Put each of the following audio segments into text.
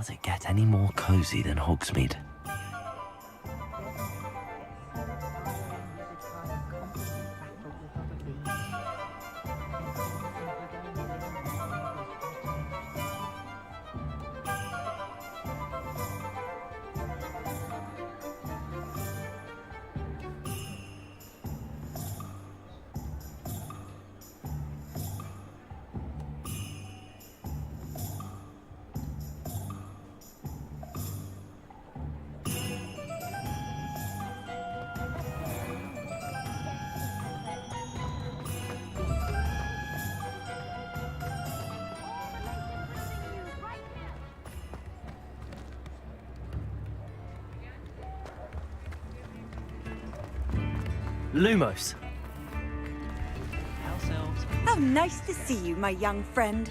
Does it get any more cozy than Hogsmeade? Lumos. House elves. How nice to see you, my young friend.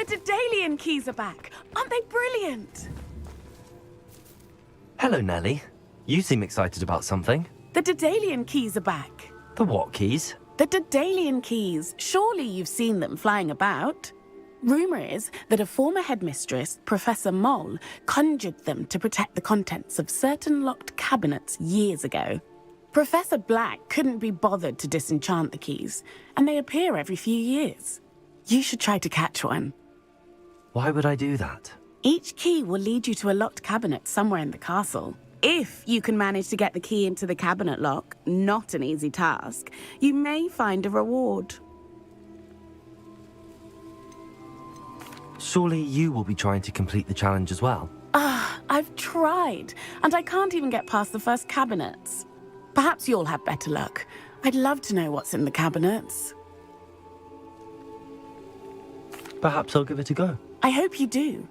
The Daedalian keys are back. Aren't they brilliant? Hello, Nellie. You seem excited about something. The Daedalian keys are back. The what keys? The Daedalian keys. Surely you've seen them flying about. Rumour is that a former headmistress, Professor Moll, conjured them to protect the contents of certain locked cabinets years ago. Professor Black couldn't be bothered to disenchant the keys, and they appear every few years. You should try to catch one. Why would I do that? Each key will lead you to a locked cabinet somewhere in the castle. If you can manage to get the key into the cabinet lock, not an easy task, you may find a reward. Surely you will be trying to complete the challenge as well. I've tried, and I can't even get past the first cabinets. Perhaps you'll have better luck. I'd love to know what's in the cabinets. Perhaps I'll give it a go. I hope you do.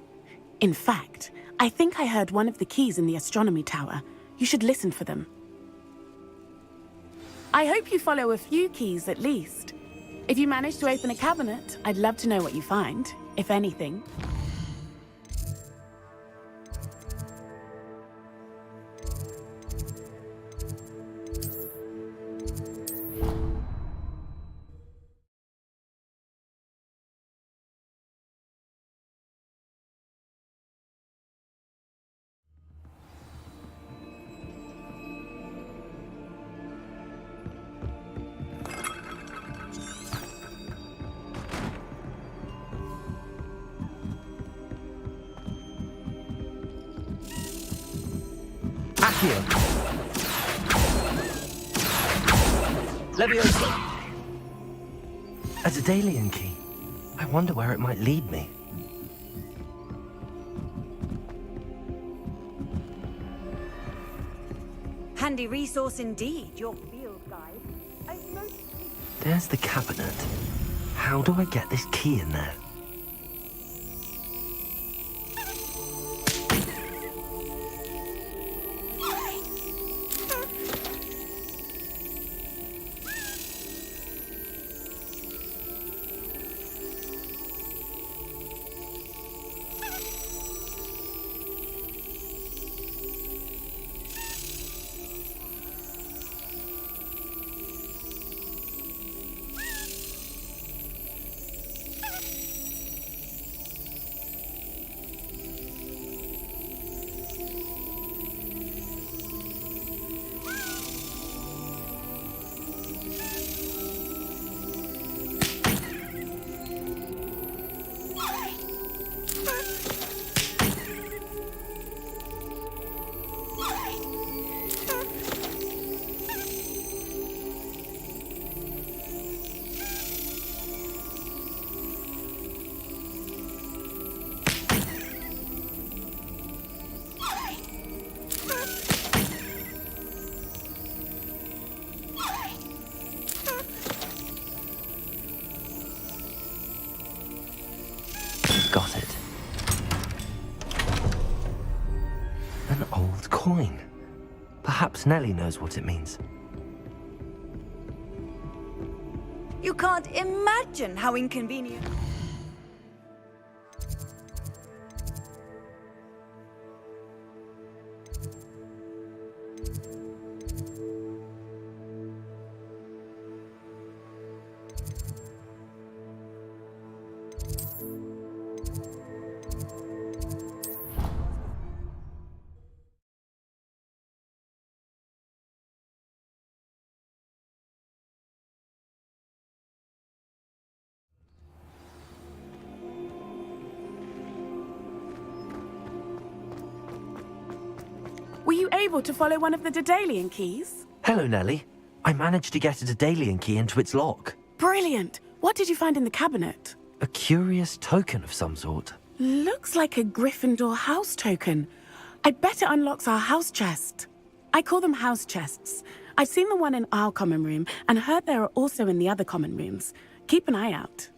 In fact, I think I heard one of the keys in the astronomy tower. You should listen for them. I hope you follow a few keys at least. If you manage to open a cabinet, I'd love to know what you find, if anything. Accio. Leviosa. A Daedalian key. I wonder where it might lead me. Handy resource indeed, your field guide. There's the cabinet. How do I get this key in there? coin. Perhaps Nellie knows what it means. You can't imagine how inconvenient. Were you able to follow one of the Daedalian keys? Hello, Nellie. I managed to get a Daedalian key into its lock. Brilliant. What did you find in the cabinet? A curious token of some sort. Looks like a Gryffindor house token. I bet it unlocks our house chest. I call them house chests. I've seen the one in our common room and heard there are also in the other common rooms. Keep an eye out.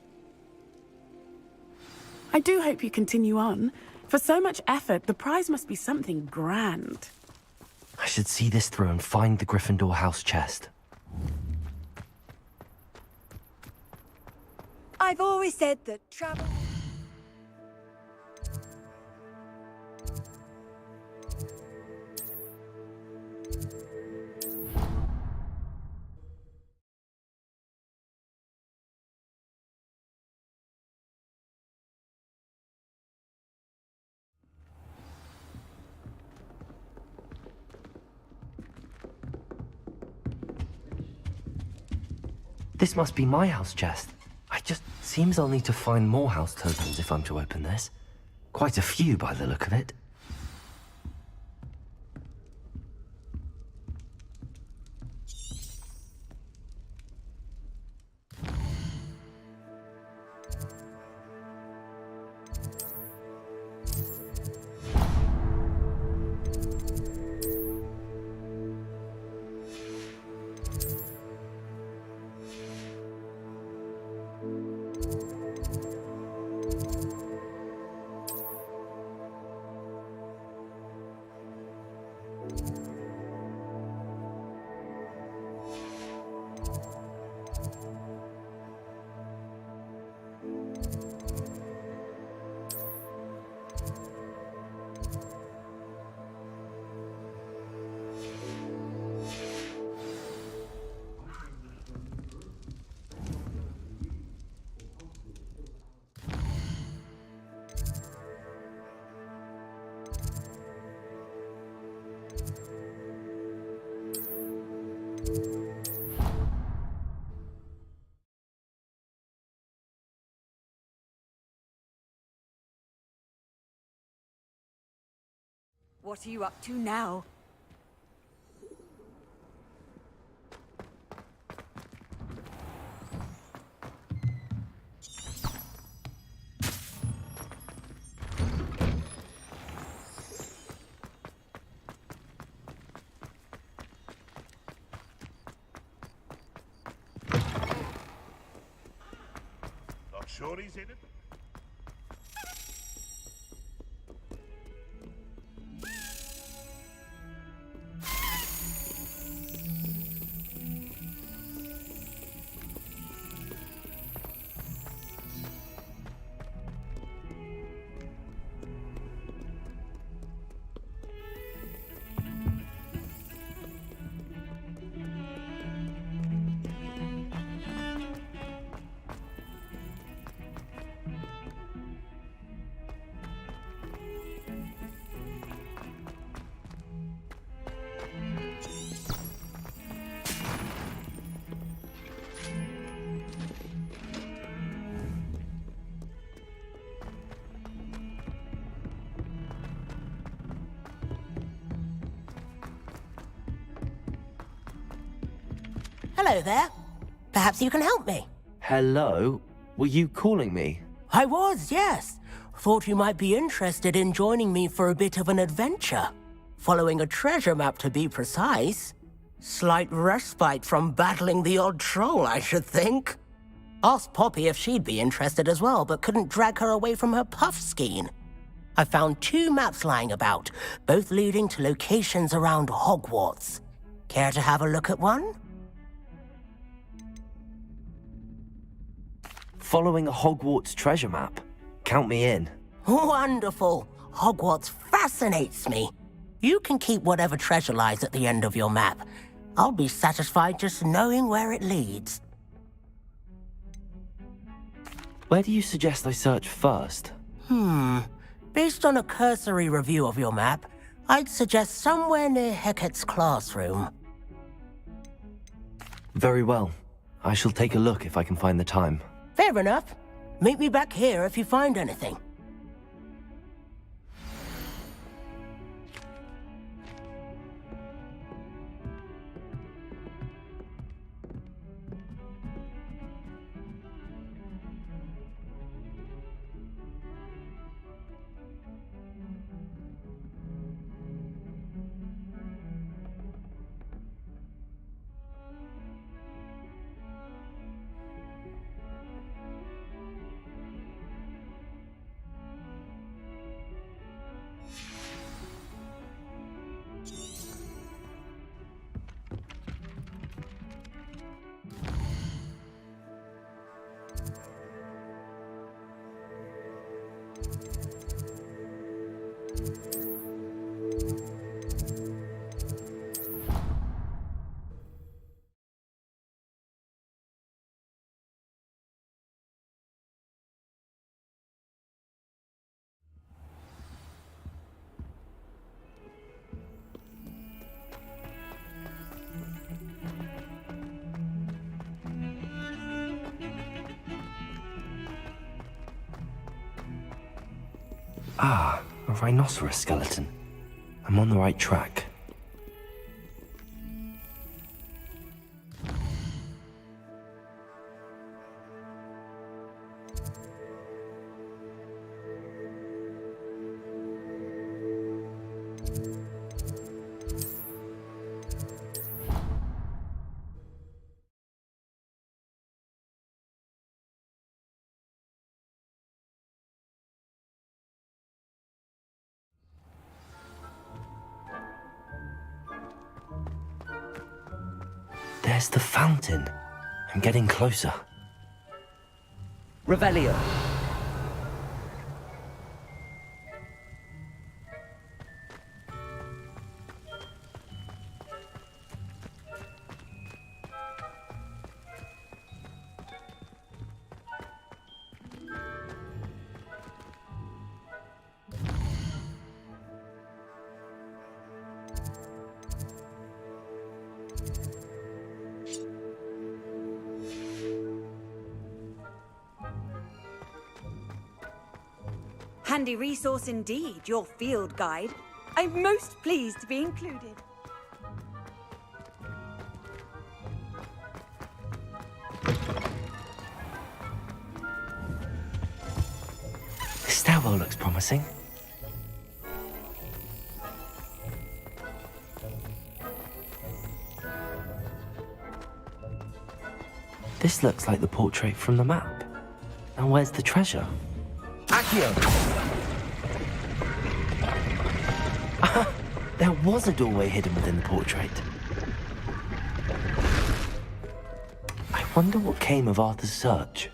I do hope you continue on. For so much effort, the prize must be something grand. I should see this through and find the Gryffindor house chest. I've always said that travel... This must be my house chest. Seems I'll need to find more house tokens if I'm to open this. Quite a few by the look of it. What are you up to now? Shorty's in it. Hello there. Perhaps you can help me. Hello? Were you calling me? I was, yes. Thought you might be interested in joining me for a bit of an adventure. Following a treasure map, to be precise. Slight respite from battling the odd troll, I should think. Asked Poppy if she'd be interested as well, but couldn't drag her away from her puff skein. I found 2 maps lying about, both leading to locations around Hogwarts. Care to have a look at one? Following a Hogwarts treasure map. Count me in. Wonderful. Hogwarts fascinates me. You can keep whatever treasure lies at the end of your map. I'll be satisfied just knowing where it leads. Where do you suggest I search first? Based on a cursory review of your map, I'd suggest somewhere near Hecat's classroom. Very well. I shall take a look if I can find the time. Fair enough. Meet me back here if you find anything. Ah, a rhinoceros skeleton. I'm on the right track. There's the fountain. I'm getting closer. Revelio. Handy resource indeed, your field guide. I'm most pleased to be included. This stairwell looks promising. This looks like the portrait from the map. Now where's the treasure? Accio! There was a doorway hidden within the portrait. I wonder what came of Arthur's search.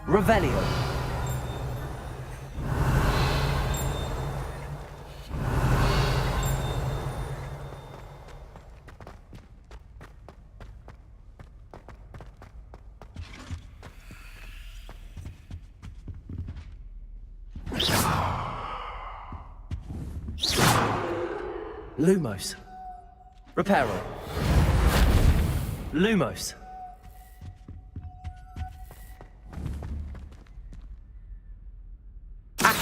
Revelio. Lumos. Reparo. Lumos.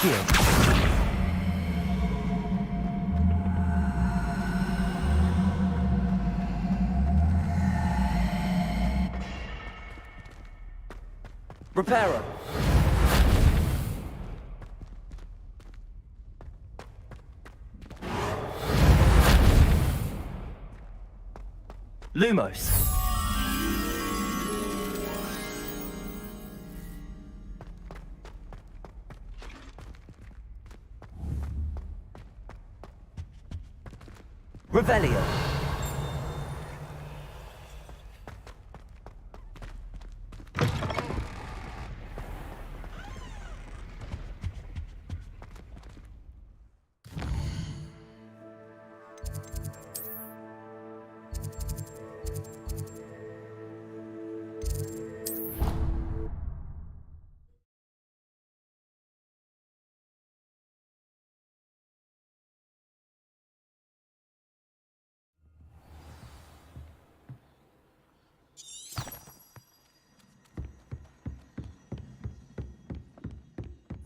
Thank you. Repairer. Lumos. Revelio.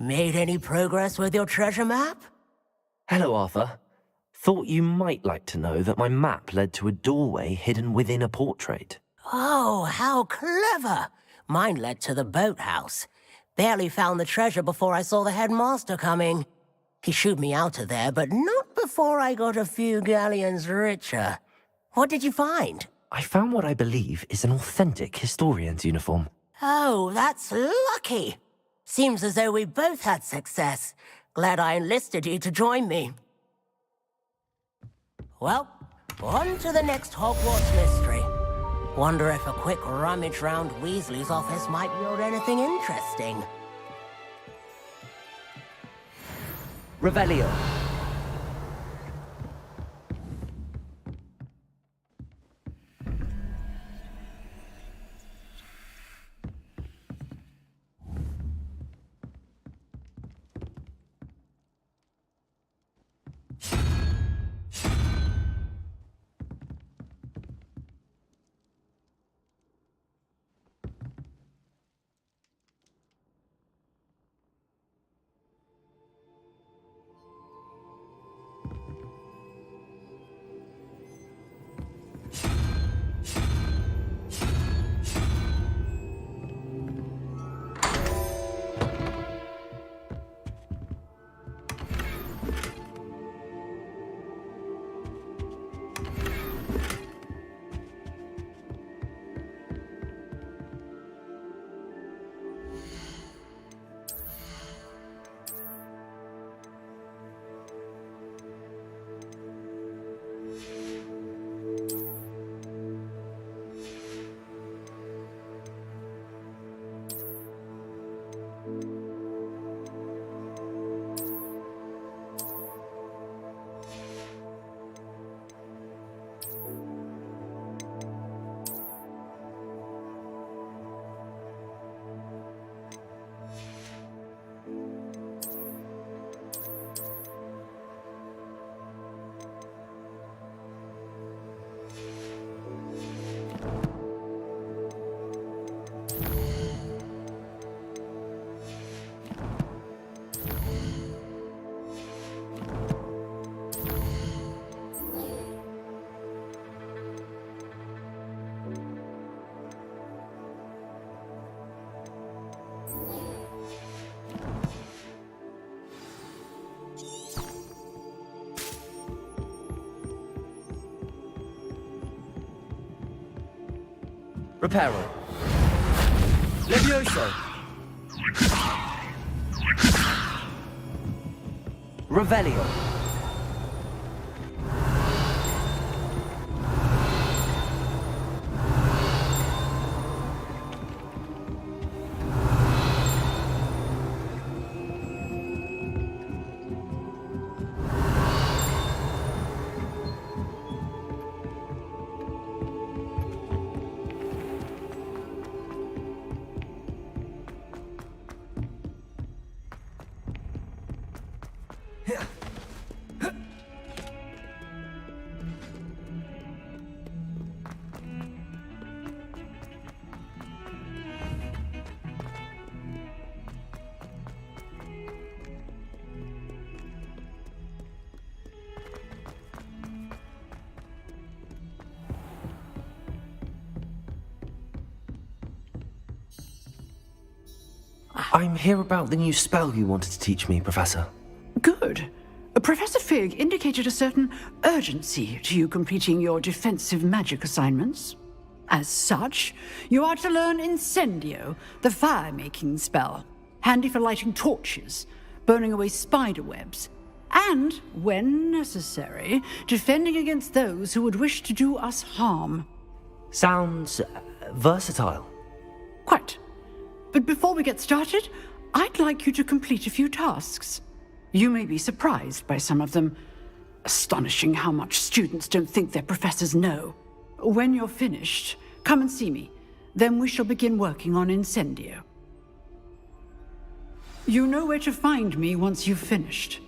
Made any progress with your treasure map? Hello, Arthur. Thought you might like to know that my map led to a doorway hidden within a portrait. Oh, how clever! Mine led to the boathouse. Barely found the treasure before I saw the headmaster coming. He shooed me out of there, but not before I got a few galleons richer. What did you find? I found what I believe is an authentic historian's uniform. Oh, that's lucky. Seems as though we both had success. Glad I enlisted you to join me. Well, on to the next Hogwarts mystery. Wonder if a quick rummage round Weasley's office might yield anything interesting. Revelio. Reparo. Levioso. Revelio. I'm here about the new spell you wanted to teach me, Professor. Good. Professor Fig indicated a certain urgency to you completing your defensive magic assignments. As such, you are to learn Incendio, the fire-making spell, handy for lighting torches, burning away spider webs, and, when necessary, defending against those who would wish to do us harm. Sounds versatile. Quite. But before we get started, I'd like you to complete a few tasks. You may be surprised by some of them. Astonishing how much students don't think their professors know. When you're finished, come and see me. Then we shall begin working on Incendio. You know where to find me once you've finished.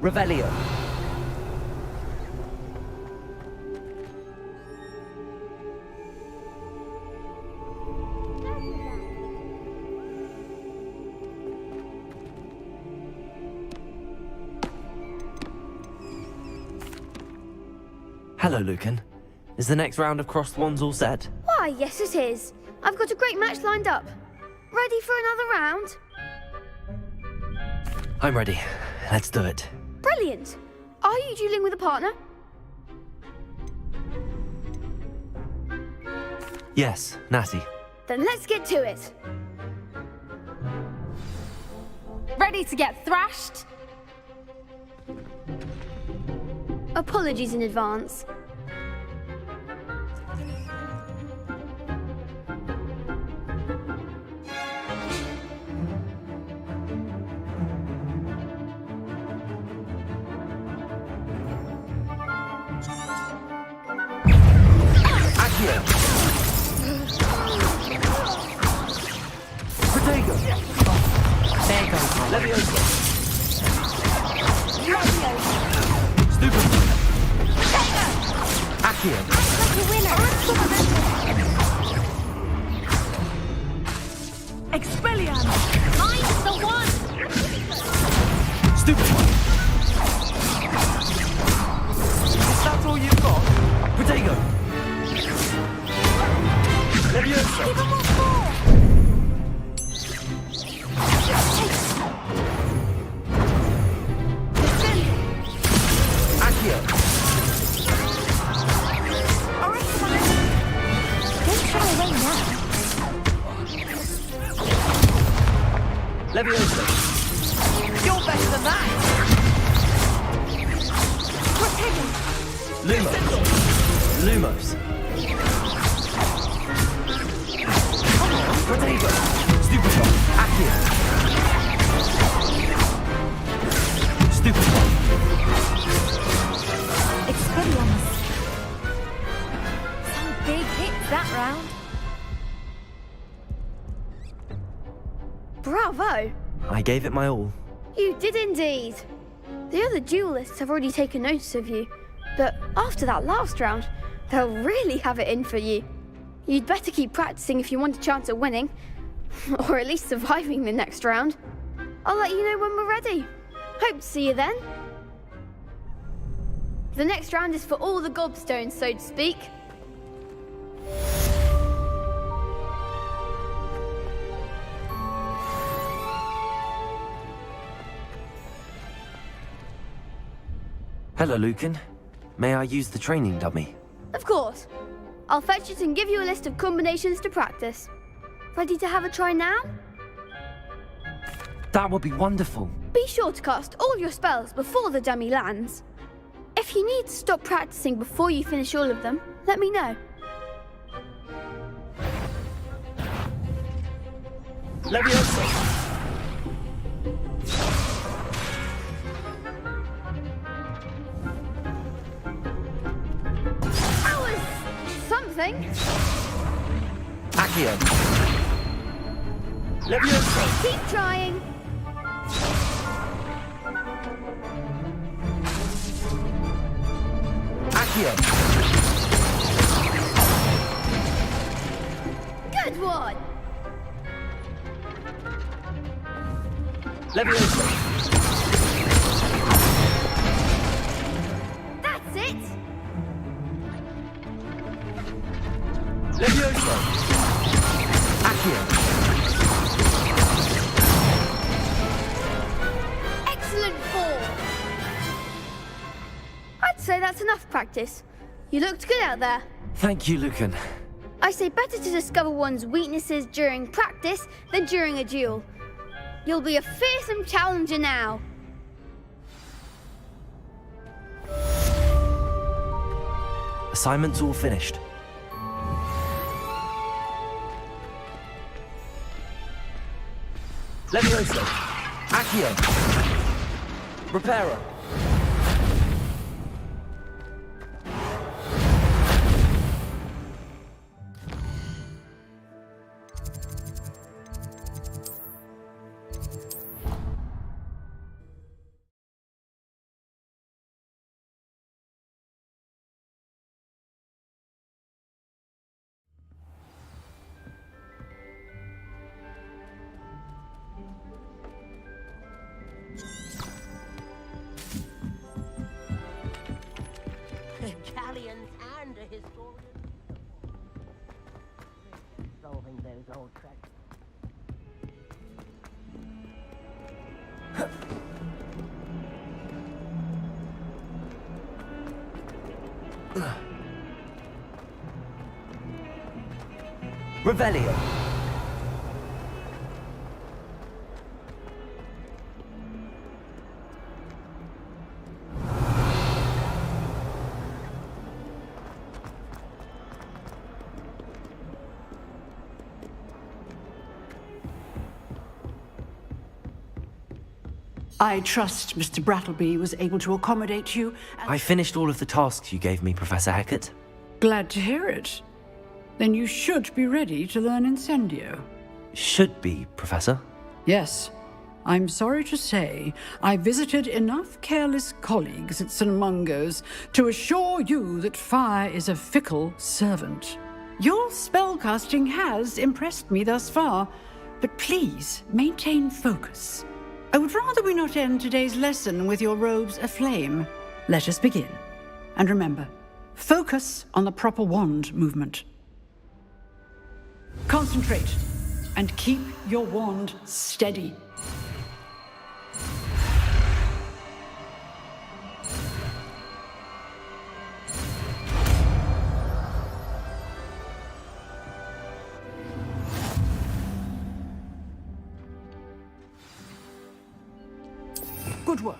Revelio. Hello, Lucan. Is the next round of crossed wands all set? Why, yes it is. I've got a great match lined up. Ready for another round? I'm ready. Let's do it. Brilliant. Are you dueling with a partner? Yes, Natty. Then let's get to it. Ready to get thrashed? Apologies in advance. Bravo! I gave it my all. You did indeed. The other duelists have already taken notice of you, but after that last round, they'll really have it in for you. You'd better keep practicing if you want a chance at winning, or at least surviving the next round. I'll let you know when we're ready. Hope to see you then. The next round is for all the gobstones, so to speak. Hello, Lucan. May I use the training dummy? Of course. I'll fetch it and give you a list of combinations to practice. Ready to have a try now? That would be wonderful. Be sure to cast all your spells before the dummy lands. If you need to stop practicing before you finish all of them, let me know. Leviosa! That was something. Accio. Levioso. Keep trying. Accio. Good one. Levioso. That's it. Levioso. Accio. Excellent form. I'd say that's enough practice. You looked good out there. Thank you, Lucan. I say better to discover one's weaknesses during practice than during a duel. You'll be a fearsome challenger now. Assignment's all finished. Levioso. Accio. Reparo. Italians and a historian. Solving those old tracks. Revelio. I trust Mr. Brattleby was able to accommodate you. And I finished all of the tasks you gave me, Professor Hackett. glad to hear it. Then you should be ready to learn Incendio. Should be, Professor. Yes. I'm sorry to say, I visited enough careless colleagues at St. Mungo's to assure you that fire is a fickle servant. Your spellcasting has impressed me thus far, but please maintain focus. I would rather we not end today's lesson with your robes aflame. Let us begin. And remember, focus on the proper wand movement. Concentrate and keep your wand steady. Good work.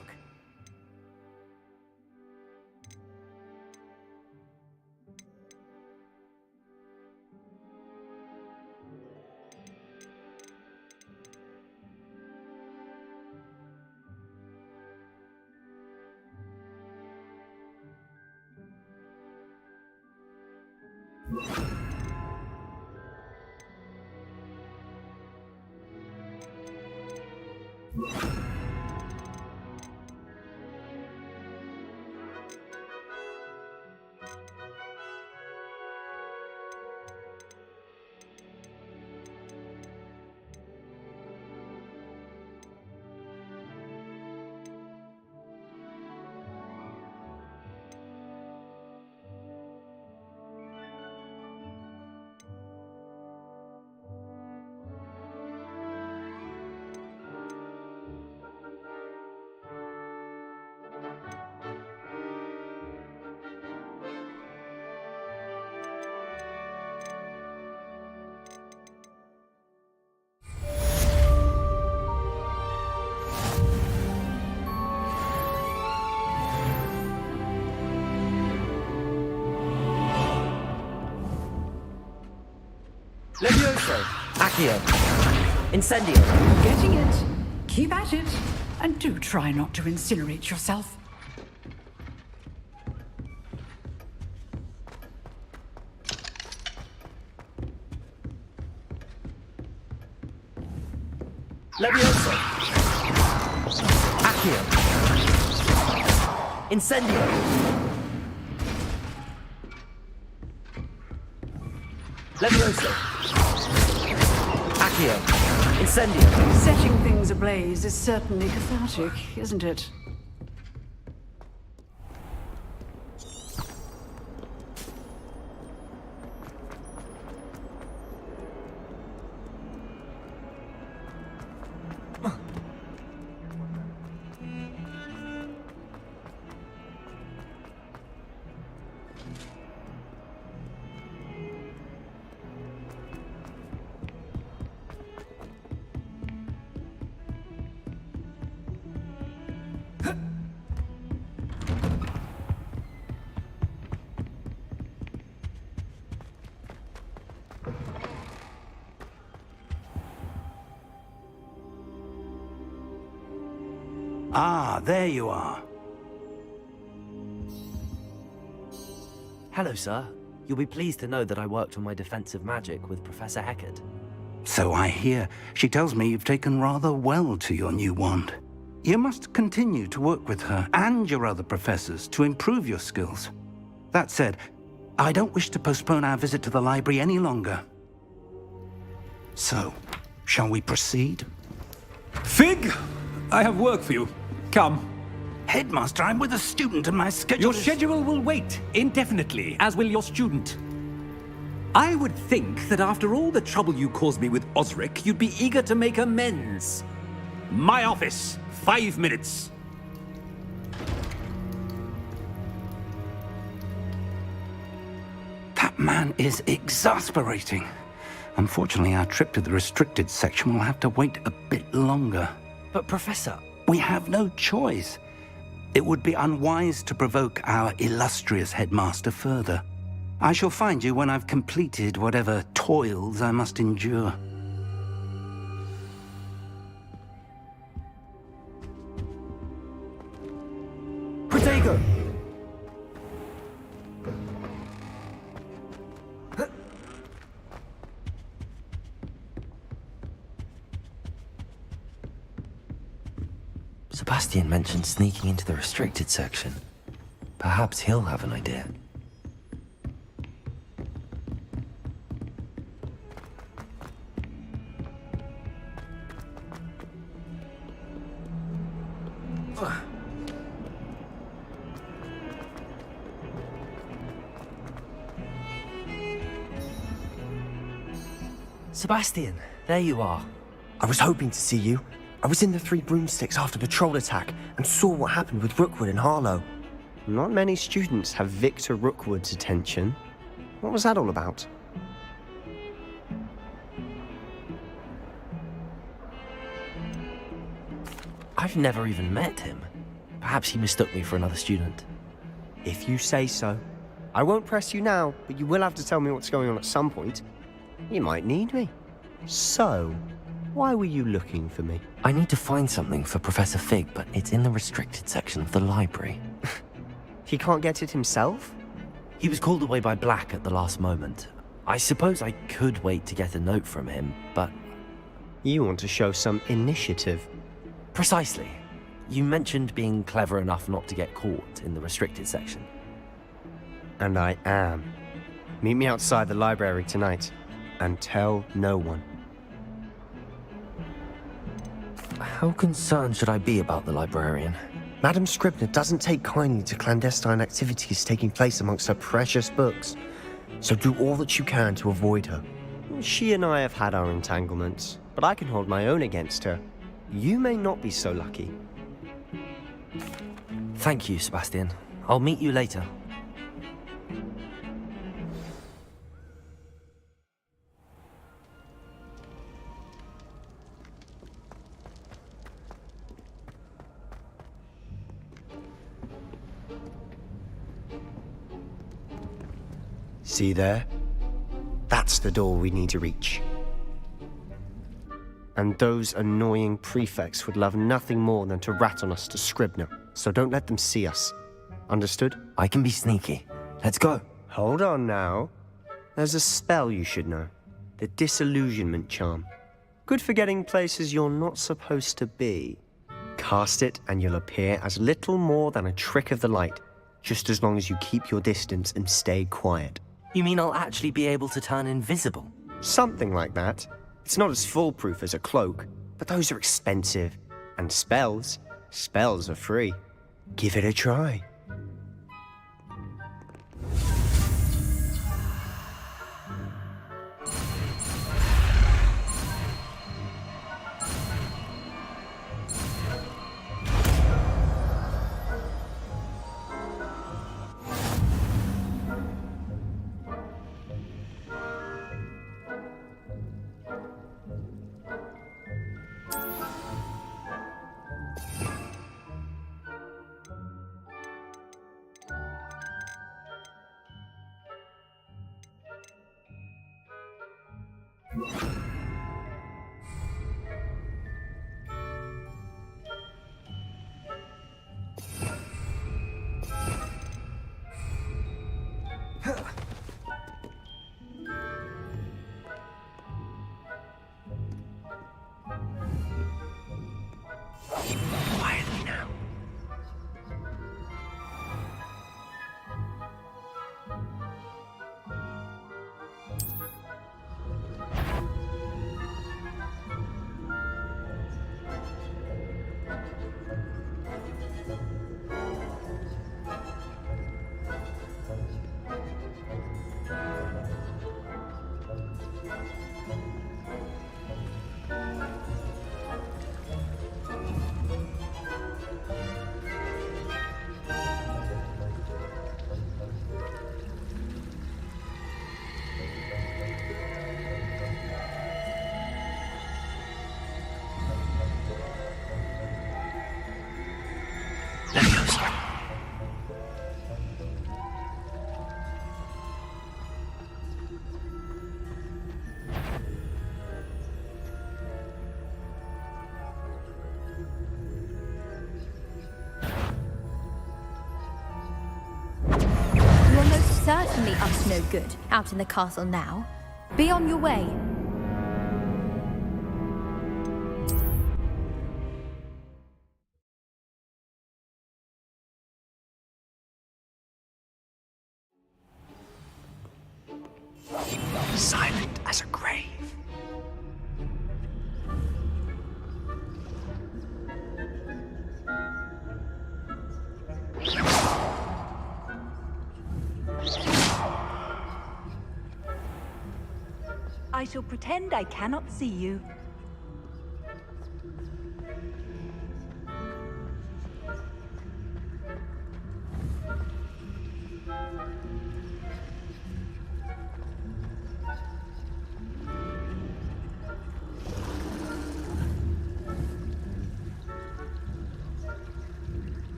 Levioso. Accio. Incendio. Getting it. Keep at it. And do try not to incinerate yourself. Levioso! Accio! Incendio! Levioso! Accio! Incendio! Setting things ablaze is certainly cathartic, isn't it? Ah, there you are. Hello, sir. You'll be pleased to know that I worked on my defensive magic with Professor Heckard. So I hear. She tells me you've taken rather well to your new wand. You must continue to work with her and your other professors to improve your skills. That said, I don't wish to postpone our visit to the library any longer. So, shall we proceed? Fig! I have work for you. Come. Headmaster, I'm with a student and my schedule Your schedule will wait indefinitely, as will your student. I would think that after all the trouble you caused me with Osric, you'd be eager to make amends. My office, 5 minutes. That man is exasperating. Unfortunately, our trip to the restricted section will have to wait a bit longer. But, Professor... We have no choice. It would be unwise to provoke our illustrious headmaster further. I shall find you when I've completed whatever toils I must endure. Protego! Sebastian mentioned sneaking into the restricted section. Perhaps he'll have an idea. Sebastian, there you are. I was hoping to see you. I was in the Three Broomsticks after patrol attack and saw what happened with Rookwood and Harlow. Not many students have Victor Rookwood's attention. What was that all about? I've never even met him. Perhaps he mistook me for another student. If you say so. I won't press you now, but you will have to tell me what's going on at some point. You might need me. So, why were you looking for me? I need to find something for Professor Fig, but it's in the restricted section of the library. He can't get it himself? He was called away by Black at the last moment. I suppose I could wait to get a note from him, but... You want to show some initiative. Precisely. You mentioned being clever enough not to get caught in the restricted section. And I am. Meet me outside the library tonight, and tell no one. How concerned should I be about the librarian? Madam Scribner doesn't take kindly to clandestine activities taking place amongst her precious books, so do all that you can to avoid her. She and I have had our entanglements, but I can hold my own against her. You may not be so lucky. Thank you, Sebastian. I'll meet you later. See there? That's the door we need to reach. And those annoying prefects would love nothing more than to rat on us to Scribner, so don't let them see us. Understood? I can be sneaky. Let's go. Hold on now. There's a spell you should know. The Disillusionment Charm. Good for getting places you're not supposed to be. Cast it and you'll appear as little more than a trick of the light, just as long as you keep your distance and stay quiet. You mean I'll actually be able to turn invisible? Something like that. It's not as foolproof as a cloak, but those are expensive. And spells are free. Give it a try. Quietly now. Certainly up to no good out in the castle now. Be on your way. Silent as a grave. I shall pretend I cannot see you.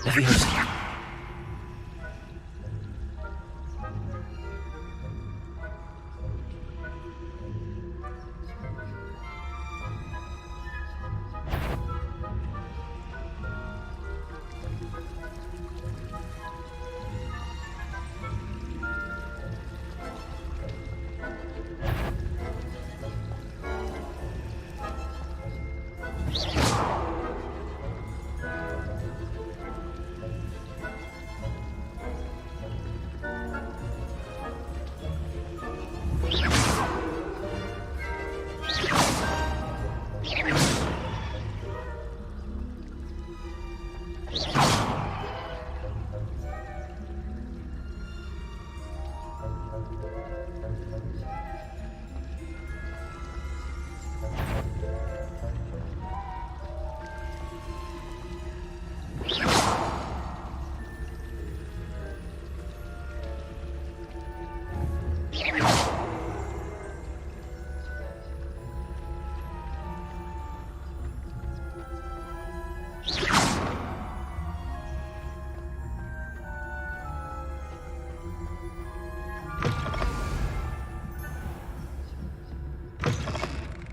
Leviosa.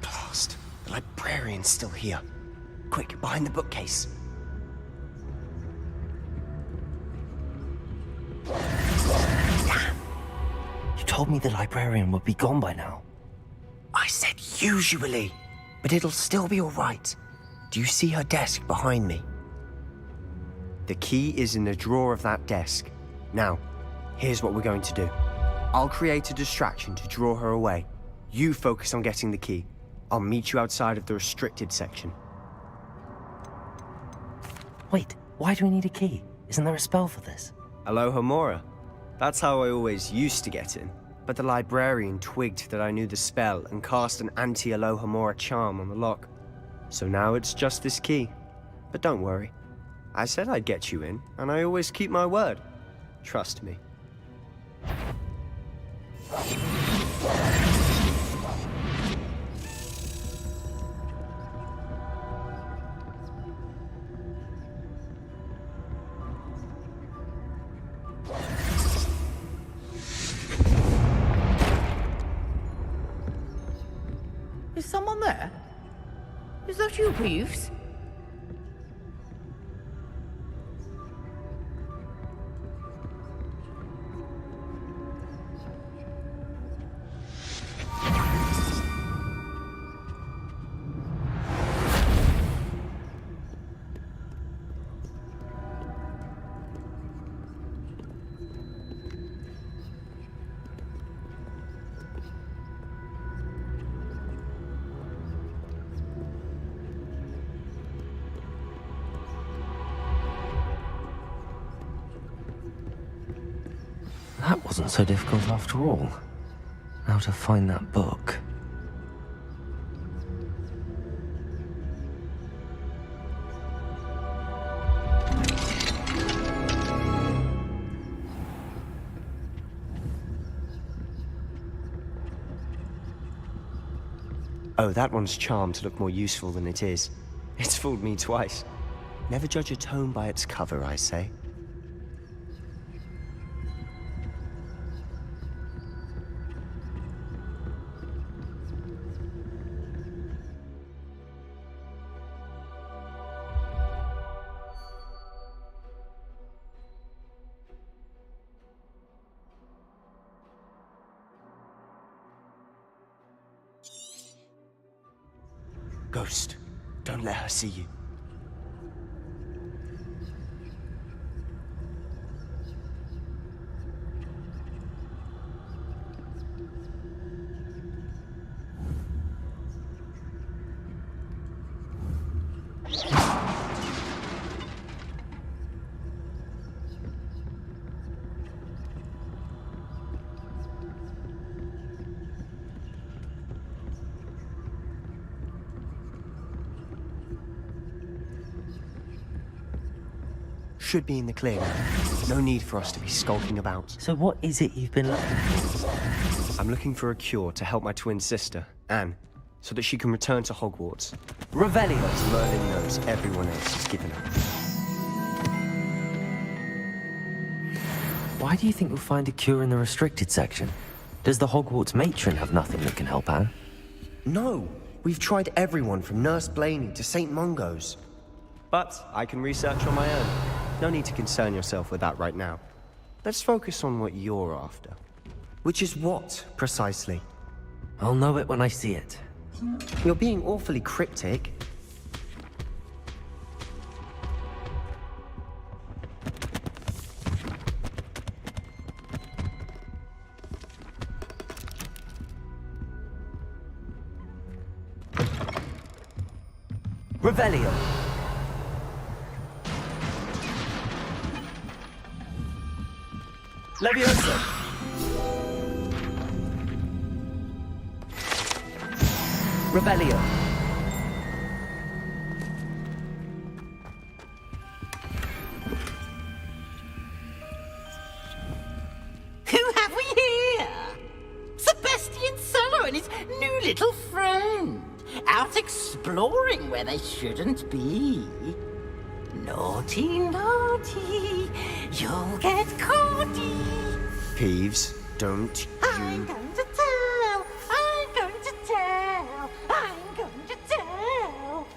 Blast. The librarian's still here. Quick, behind the bookcase. You told me the librarian would be gone by now. I said usually, but it'll still be all right. Do you see her desk behind me? The key is in the drawer of that desk. Now, here's what we're going to do. I'll create a distraction to draw her away. You focus on getting the key. I'll meet you outside of the restricted section. Wait, why do we need a key? Isn't there a spell for this? Aloha Mora. That's how I always used to get in. But the librarian twigged that I knew the spell and cast an anti-Aloha Mora charm on the lock. So now it's just this key. But don't worry. I said I'd get you in, and I always keep my word. Trust me. Is someone there? Is that you, Peeves? That wasn't so difficult after all. Now to find that book. Oh, that one's charmed to look more useful than it is. It's fooled me twice. Never judge a tome by its cover, I say. Ghost, don't let her see you. Should be in the clear now. No need for us to be skulking about. So what is it you've been looking for? I'm looking for a cure to help my twin sister, Anne, so that she can return to Hogwarts. Revelio. But Merlin knows everyone else has given up. Why do you think we'll find a cure in the restricted section? Does the Hogwarts matron have nothing that can help Anne? No, we've tried everyone from Nurse Blaney to St. Mungo's. But I can research on my own. No need to concern yourself with that right now. Let's focus on what you're after. Which is what, precisely? I'll know it when I see it. You're being awfully cryptic. Revelio. Leviosa! Revelio! Who have we here? new little friend. Out exploring where they shouldn't be. Naughty, naughty, you'll get caughty. Peeves, don't I'm going to tell, I'm going to tell, I'm going to tell.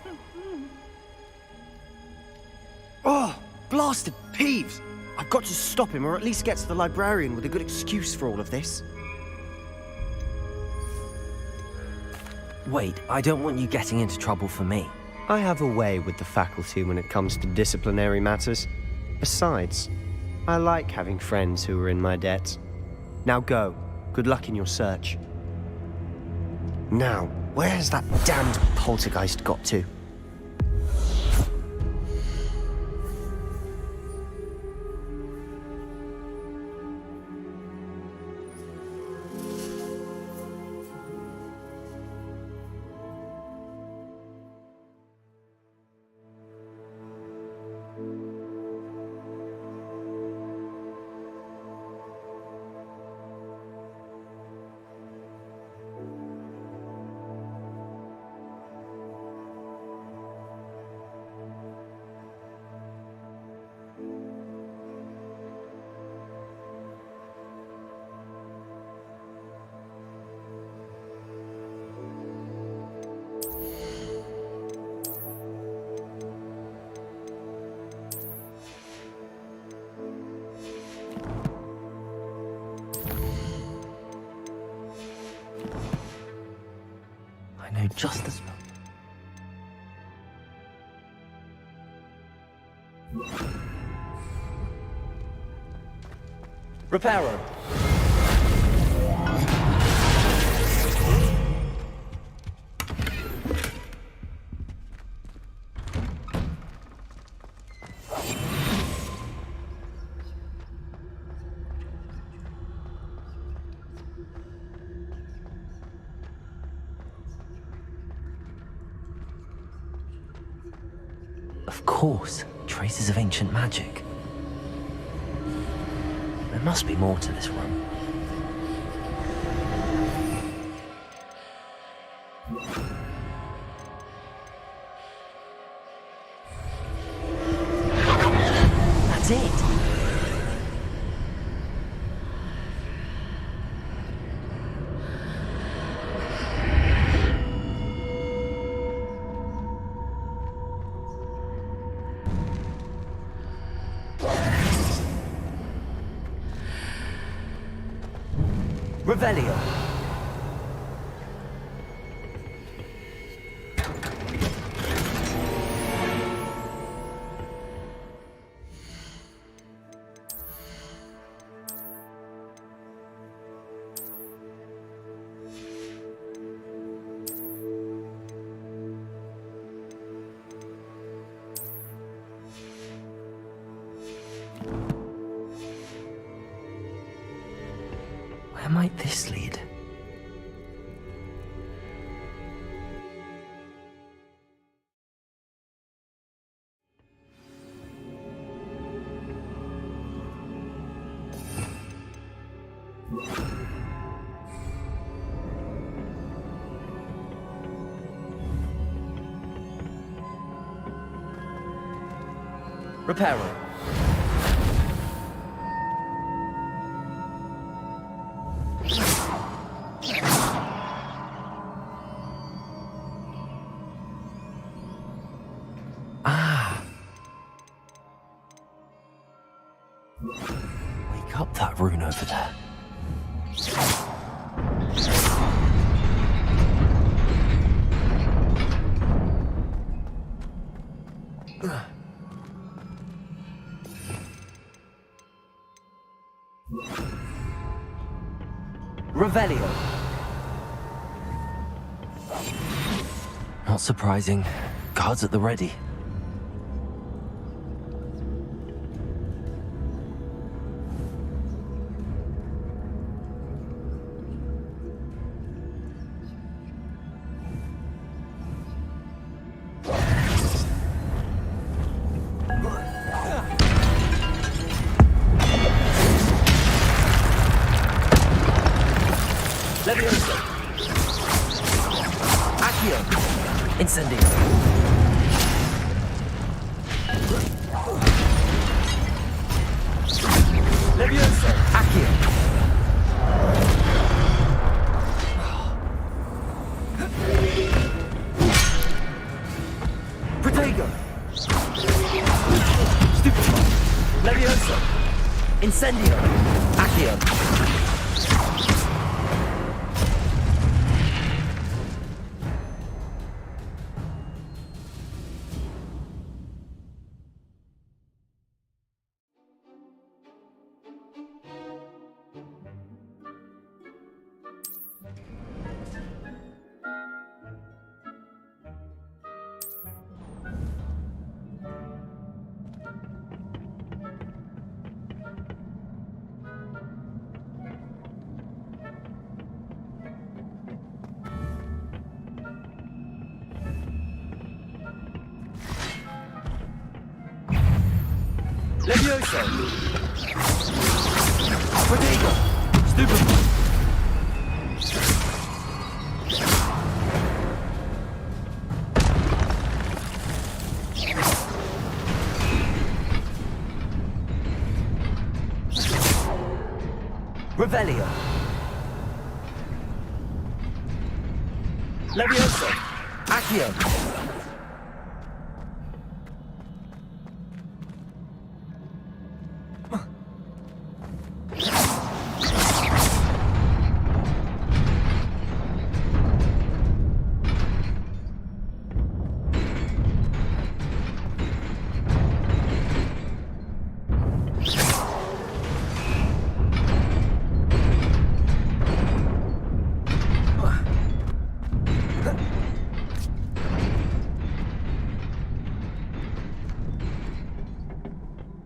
Oh, blasted Peeves! I've got to stop him, or at least get to the librarian with a good excuse for all of this. Wait, I don't want you getting into trouble for me. I have a way with the faculty when it comes to disciplinary matters. Besides, I like having friends who are in my debt. Now go. Good luck in your search. Now, where has that damned poltergeist got to? I know just as well. Reparo. Of course, traces of ancient magic. There must be more to this room. That's it! Revelio. Where might this lead? Reparo. Wake up that rune over there. Revelio. Not surprising. Guards at the ready. Leviosa. Incendio. Levioso. Accio. Protego. Stupefy. Levioso. Incendio. Accio. Levioso. Protego. Stupefy. Revelio. Levioso. Accio.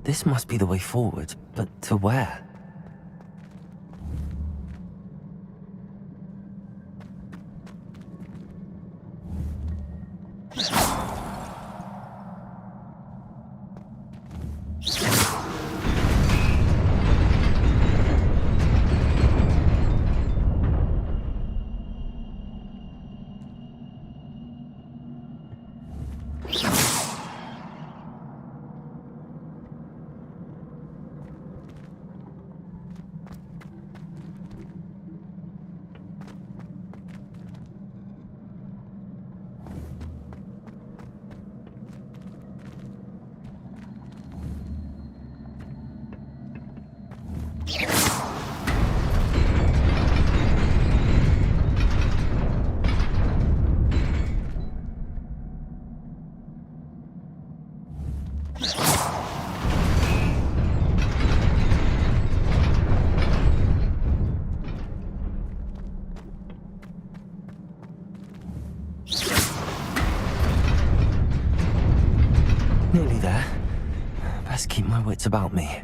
This must be the way forward, but to where? Nearly there. Best keep my wits about me.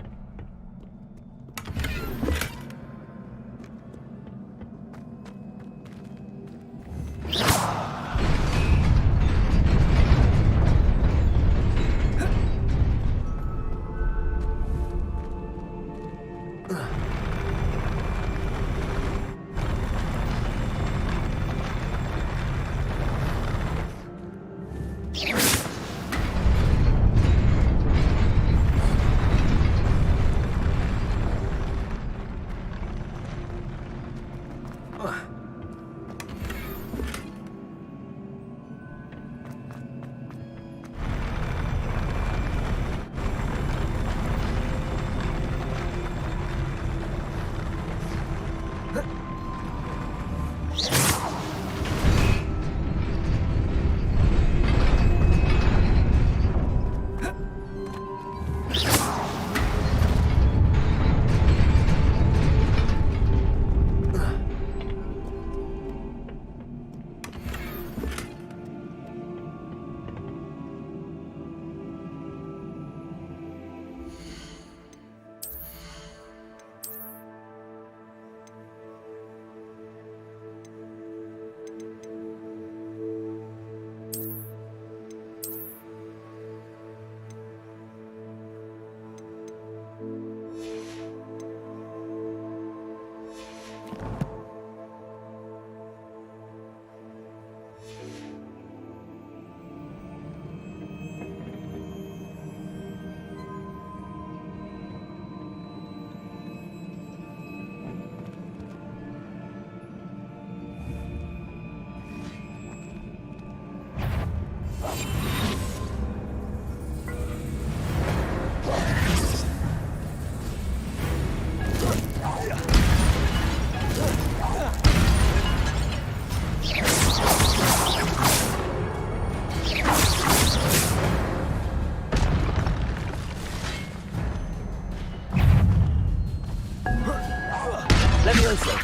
Levioso.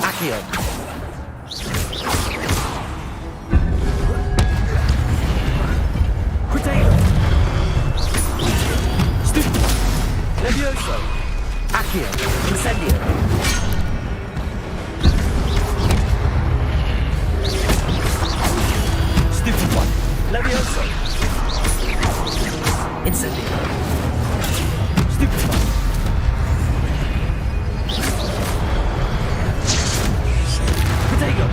Accio. Protego. Stupid. Levioso. Accio. Incendio. Stupid one. Levioso. Incendio. Stupid one. Protego.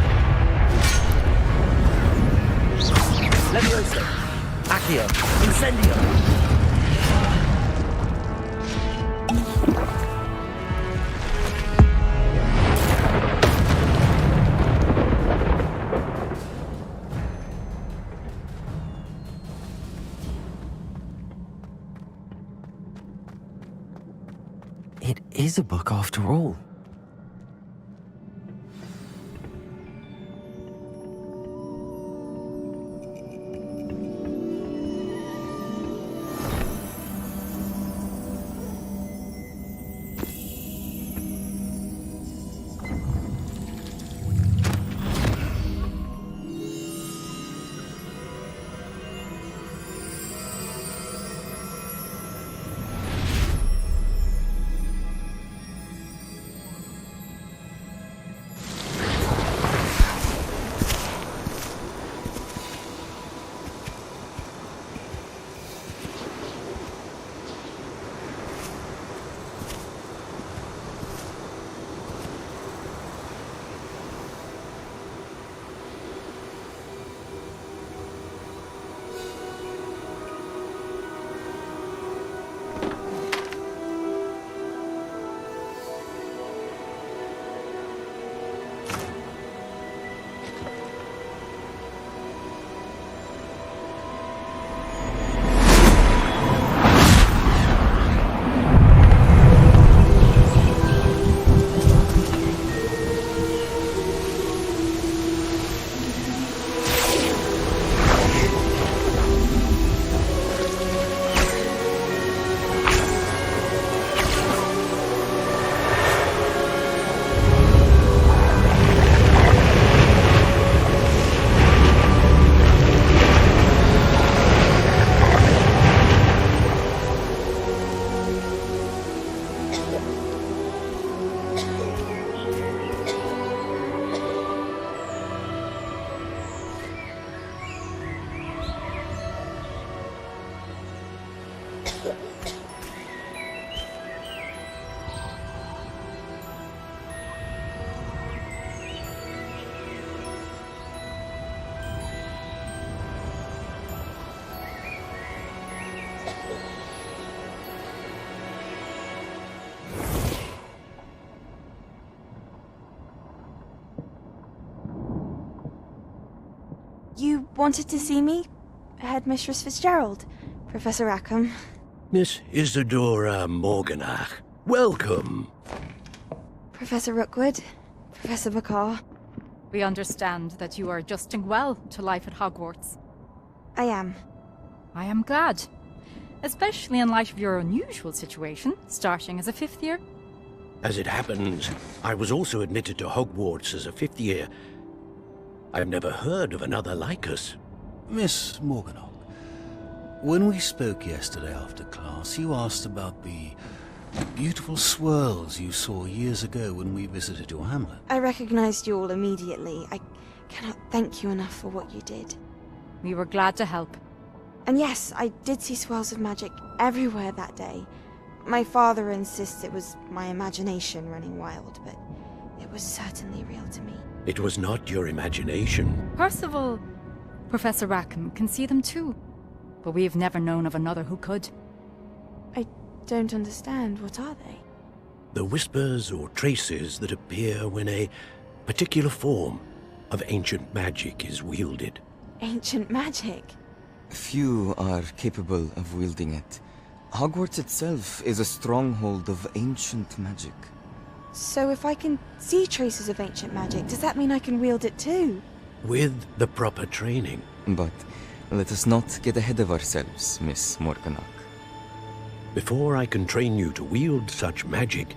Levioso. Accio. Incendio. It is a book after all. You wanted to see me? Headmistress Fitzgerald, Professor Rackham. Miss Isadora Morganach, welcome. Professor Rookwood, Professor Bakar. We understand that you are adjusting well to life at Hogwarts. I am. I am glad. Especially in light of your unusual situation, starting as a 5th year. As it happens, I was also admitted to Hogwarts as a 5th year. I've never heard of another like us. Miss Morganach, when we spoke yesterday after class, you asked about the beautiful swirls you saw years ago when we visited your hamlet. I recognized you all immediately. I cannot thank you enough for what you did. We were glad to help. And yes, I did see swirls of magic everywhere that day. My father insists it was my imagination running wild, but it was certainly real to me. It was not your imagination. Percival, Professor Rackham can see them too. But we have never known of another who could. I don't understand. What are they? The whispers or traces that appear when a particular form of ancient magic is wielded. Ancient magic? Few are capable of wielding it. Hogwarts itself is a stronghold of ancient magic. So if I can see traces of ancient magic, does that mean I can wield it too? With the proper training. But let us not get ahead of ourselves, Miss Morganach. Before I can train you to wield such magic,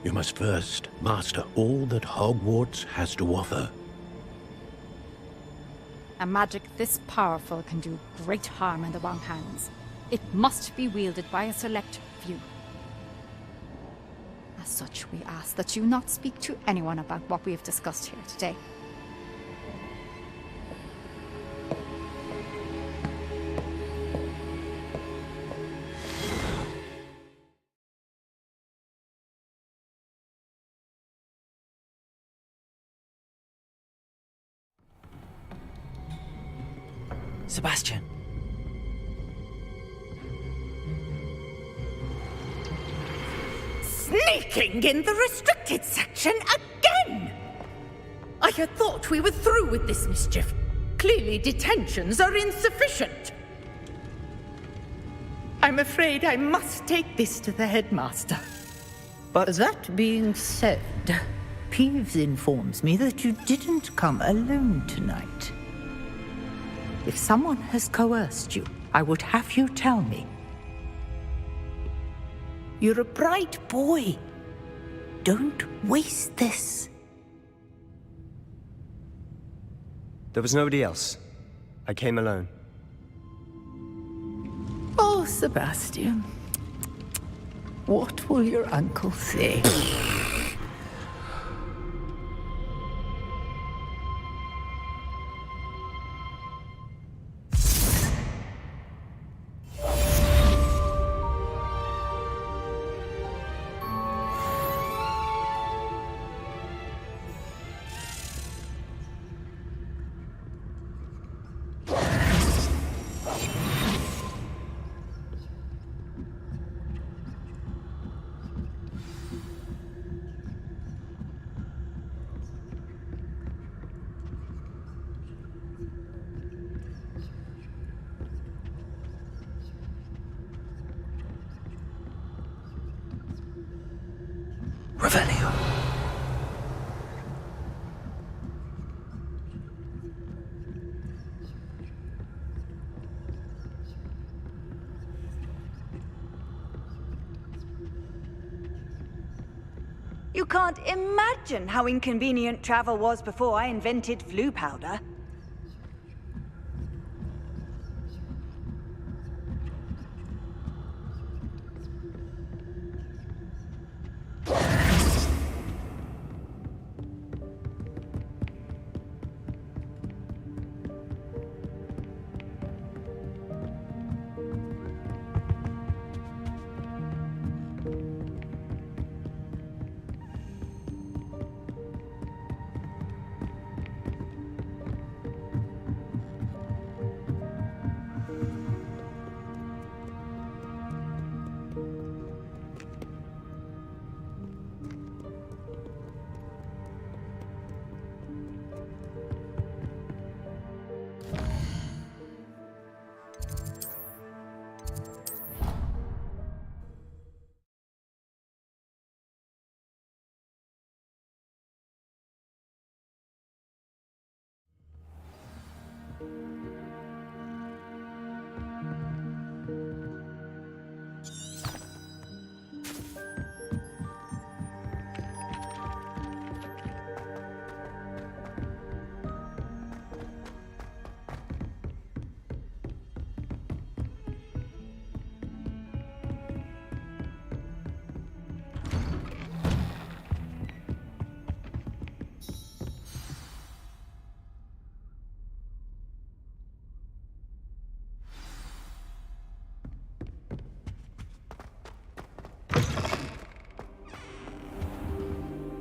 You must first master all that Hogwarts has to offer. A magic this powerful can do great harm in the wrong hands. It must be wielded by a select few. As such, we ask that you not speak to anyone about what we have discussed here today. Sebastian. Sneaking in the restricted section again! I had thought we were through with this mischief. Clearly detentions are insufficient. I'm afraid I must take this to the headmaster. But that being said, Peeves informs me that you didn't come alone tonight. If someone has coerced you, I would have you tell me. You're a bright boy. Don't waste this. There was nobody else. I came alone. Oh, Sebastian. What will your uncle say? Revelio. You can't imagine how inconvenient travel was before I invented flu powder.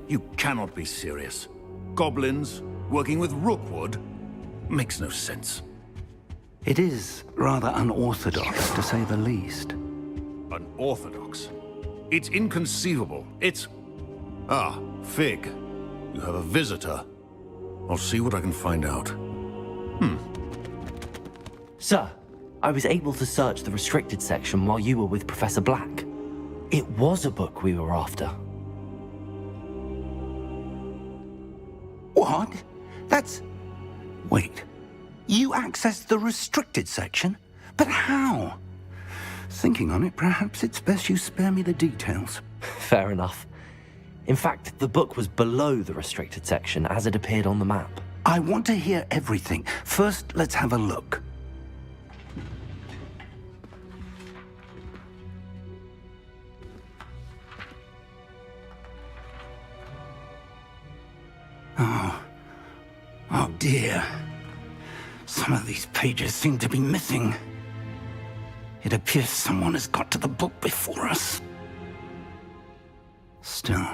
You cannot be serious. Goblins working with Rookwood makes no sense. It is rather unorthodox, to say the least. Unorthodox? It's inconceivable. It's... Ah, Fig. You have a visitor. I'll see what I can find out. Sir, I was able to search the restricted section while you were with Professor Black. It was a book we were after. What? That's... Wait. You accessed the restricted section? But how? Thinking on it, perhaps it's best you spare me the details. Fair enough. In fact, the book was below the restricted section as it appeared on the map. I want to hear everything. First, let's have a look. Oh dear. Some of these pages seem to be missing. It appears someone has got to the book before us. Still,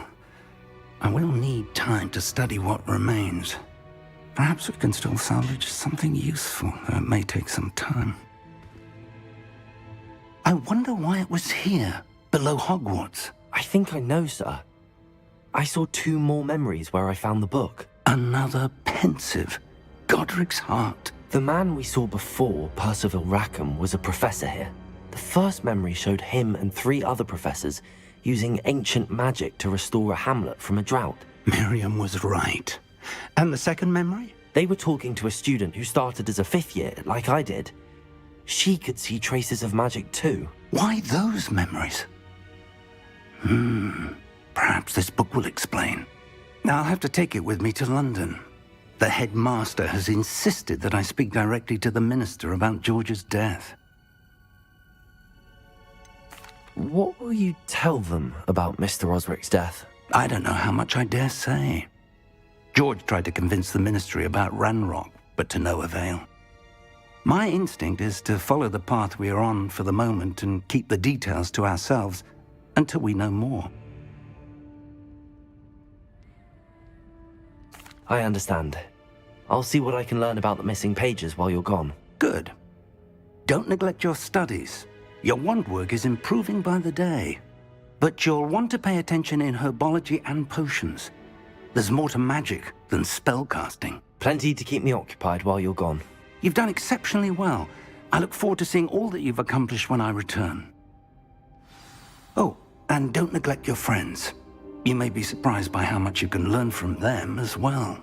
I will need time to study what remains. Perhaps we can still salvage something useful, though it may take some time. I wonder why it was here, below Hogwarts. I think I know, sir. I saw 2 more memories where I found the book. Another pensive, Godric's heart. The man we saw before, Percival Rackham, was a professor here. The first memory showed him and 3 other professors using ancient magic to restore a hamlet from a drought. Miriam was right. And the second memory? They were talking to a student who started as a 5th year, like I did. She could see traces of magic too. Why those memories? Perhaps this book will explain. I'll have to take it with me to London. The headmaster has insisted that I speak directly to the minister about George's death. What will you tell them about Mr. Osric's death? I don't know how much I dare say. George tried to convince the ministry about Ranrock, but to no avail. My instinct is to follow the path we are on for the moment and keep the details to ourselves until we know more. I understand. I'll see what I can learn about the missing pages while you're gone. Good. Don't neglect your studies. Your wand work is improving by the day. But you'll want to pay attention in herbology and potions. There's more to magic than spellcasting. Plenty to keep me occupied while you're gone. You've done exceptionally well. I look forward to seeing all that you've accomplished when I return. Oh, and don't neglect your friends. You may be surprised by how much you can learn from them as well.